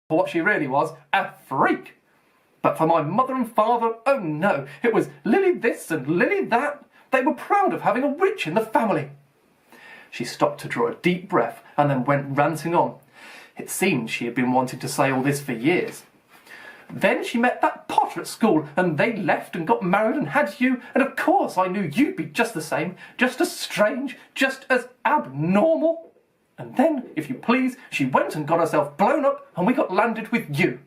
what she really was, a freak. But for my mother and father, oh no, it was Lily this and Lily that. They were proud of having a witch in the family. She stopped to draw a deep breath and then went ranting on. It seemed she had been wanting to say all this for years. Then she met that Potter at school, and they left and got married and had you, and of course I knew you'd be just the same, just as strange, just as abnormal. And then, if you please, she went and got herself blown up, and we got landed with you.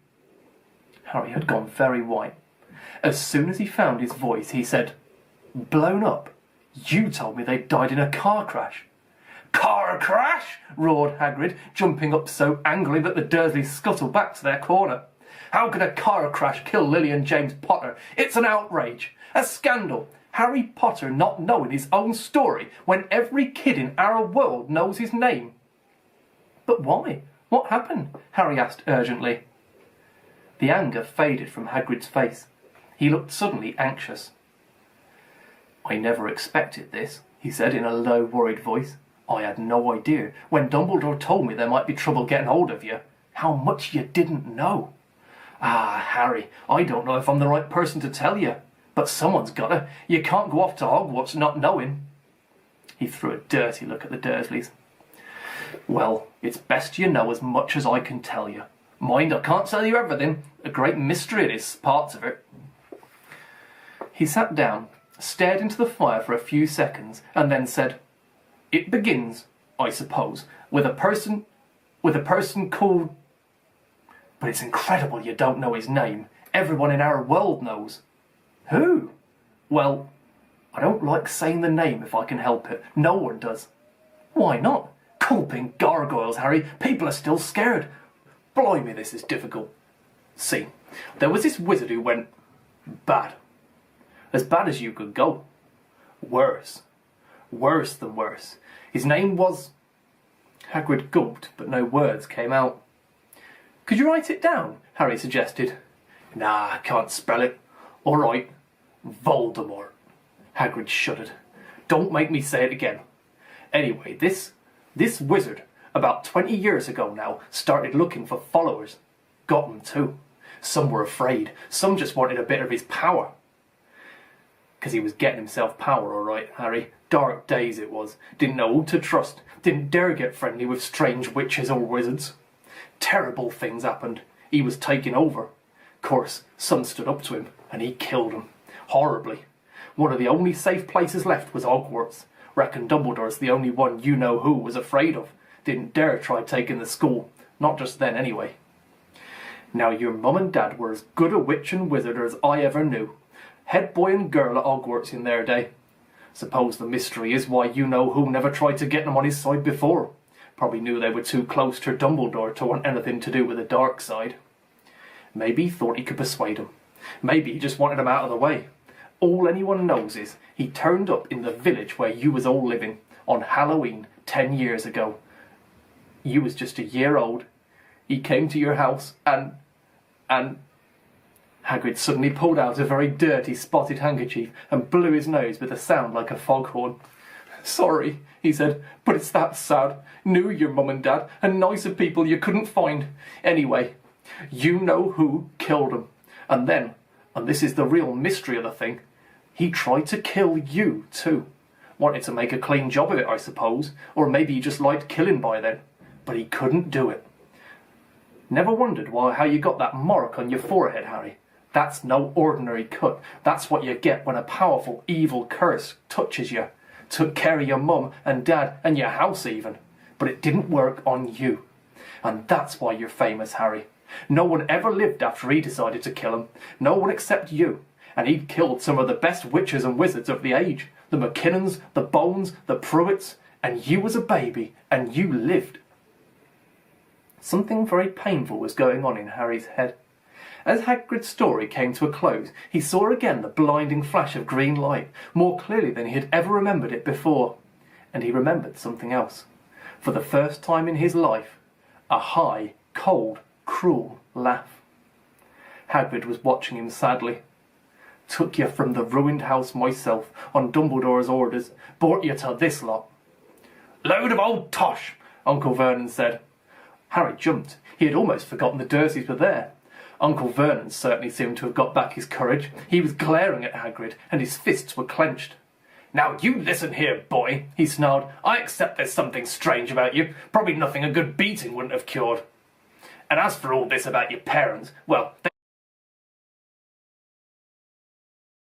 Harry had gone very white. As soon as he found his voice, he said, "Blown up? You told me they died in a car crash." "Car crash?" roared Hagrid, jumping up so angrily that the Dursleys scuttled back to their corner. "How could a car crash kill Lily and James Potter? It's an outrage, a scandal. Harry Potter not knowing his own story when every kid in our world knows his name." "But why? What happened?" Harry asked urgently. The anger faded from Hagrid's face. He looked suddenly anxious. "I never expected this," he said in a low, worried voice. "I had no idea, when Dumbledore told me there might be trouble getting hold of you, how much you didn't know. Ah, Harry, I don't know if I'm the right person to tell you, but someone's gotta. You can't go off to Hogwarts not knowing." He threw a dirty look at the Dursleys. "Well, it's best you know as much as I can tell you. Mind, I can't tell you everything. A great mystery it is, parts of it." He sat down, stared into the fire for a few seconds, and then said, "It begins, I suppose, with a person called... But it's incredible you don't know his name. Everyone in our world knows." "Who?" "Well, I don't like saying the name if I can help it. No one does." "Why not?" "Gulping gargoyles, Harry. People are still scared. Blimey, this is difficult. See, there was this wizard who went bad. As bad as you could go. Worse. Worse than worse. His name was..." Hagrid gulped, but no words came out. "Could you write it down?" Harry suggested. "Nah, I can't spell it." "All right. Voldemort." Hagrid shuddered. "Don't make me say it again. Anyway, this wizard, about 20 years ago now, started looking for followers. Got them too. Some were afraid. Some just wanted a bit of his power. 'Cause he was getting himself power, all right, Harry. Dark days it was. Didn't know who to trust. Didn't dare get friendly with strange witches or wizards. Terrible things happened. He was taking over. Course, some stood up to him, and he killed them. Horribly. One of the only safe places left was Hogwarts. Reckon Dumbledore's the only one you-know-who was afraid of. Didn't dare try taking the school. Not just then, anyway. Now, your mum and dad were as good a witch and wizard as I ever knew. Head boy and girl at Hogwarts in their day. Suppose the mystery is why you-know-who never tried to get them on his side before. Probably knew they were too close to Dumbledore to want anything to do with the dark side. Maybe he thought he could persuade him. Maybe he just wanted him out of the way. All anyone knows is he turned up in the village where you was all living on Halloween 10 years ago. You was just a year old. He came to your house and... Hagrid suddenly pulled out a very dirty spotted handkerchief and blew his nose with a sound like a foghorn. "Sorry," he said, "but it's that sad. Knew your mum and dad, and nicer people you couldn't find. Anyway, you know who killed him. And then, and this is the real mystery of the thing, he tried to kill you too. Wanted to make a clean job of it, I suppose, or maybe he just liked killing by then. But he couldn't do it. Never wondered how you got that mark on your forehead, Harry. That's no ordinary cut. That's what you get when a powerful, evil curse touches you. Took care of your mum and dad and your house even. But it didn't work on you. And that's why you're famous, Harry. No one ever lived after he decided to kill him. No one except you. And he'd killed some of the best witches and wizards of the age. The McKinnons, the Bones, the Pruitts. And you was a baby. And you lived. Something very painful was going on in Harry's head. As Hagrid's story came to a close, he saw again the blinding flash of green light, more clearly than he had ever remembered it before. And he remembered something else. For the first time in his life, a high, cold, cruel laugh. Hagrid was watching him sadly. "Took you from the ruined house myself, on Dumbledore's orders, brought you to this lot." "Load of old tosh," Uncle Vernon said. Harry jumped. He had almost forgotten the Dursleys were there. Uncle Vernon certainly seemed to have got back his courage. He was glaring at Hagrid, and his fists were clenched. "Now you listen here, boy," he snarled. "I accept there's something strange about you. Probably nothing a good beating wouldn't have cured. And as for all this about your parents, well,